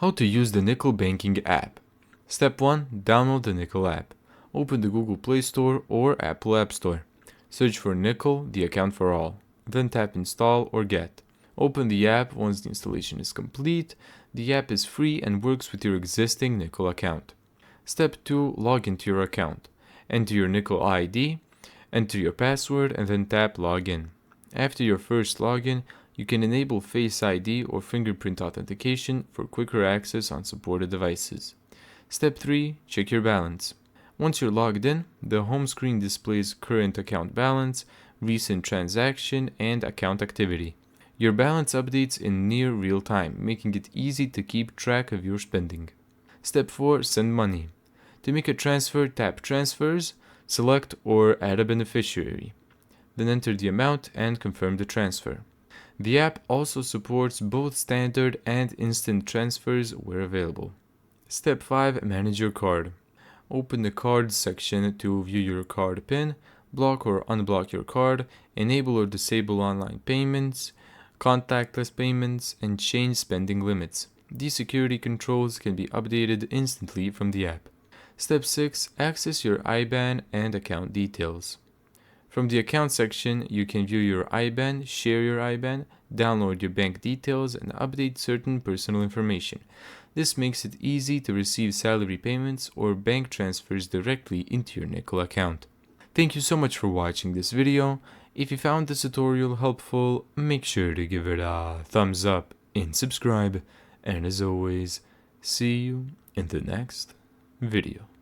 How to use the Nickel Banking app. Step 1. Download the Nickel app. Open the Google Play Store or Apple App Store. Search for Nickel, the account for all. Then tap Install or Get. Open the app once the installation is complete. The app is free and works with your existing Nickel account. Step 2. Log into your account. Enter your Nickel ID, enter your password, and then tap Login. After your first login, you can enable Face ID or fingerprint authentication for quicker access on supported devices. Step 3. Check your balance. Once you're logged in, the home screen displays current account balance, recent transaction, and account activity. Your balance updates in near real time, making it easy to keep track of your spending. Step 4. Send money. To make a transfer, tap Transfers, select or add a beneficiary. Then enter the amount and confirm the transfer. The app also supports both standard and instant transfers where available. Step 5. Manage your card. Open the Cards section to view your card PIN, block or unblock your card, enable or disable online payments, contactless payments, and change spending limits. These security controls can be updated instantly from the app. Step 6. Access your IBAN and account details. From the account section, you can view your IBAN, share your IBAN, download your bank details, and update certain personal information. This makes it easy to receive salary payments or bank transfers directly into your Nickel account. Thank you so much for watching this video. If you found this tutorial helpful, make sure to give it a thumbs up and subscribe. And as always, see you in the next video.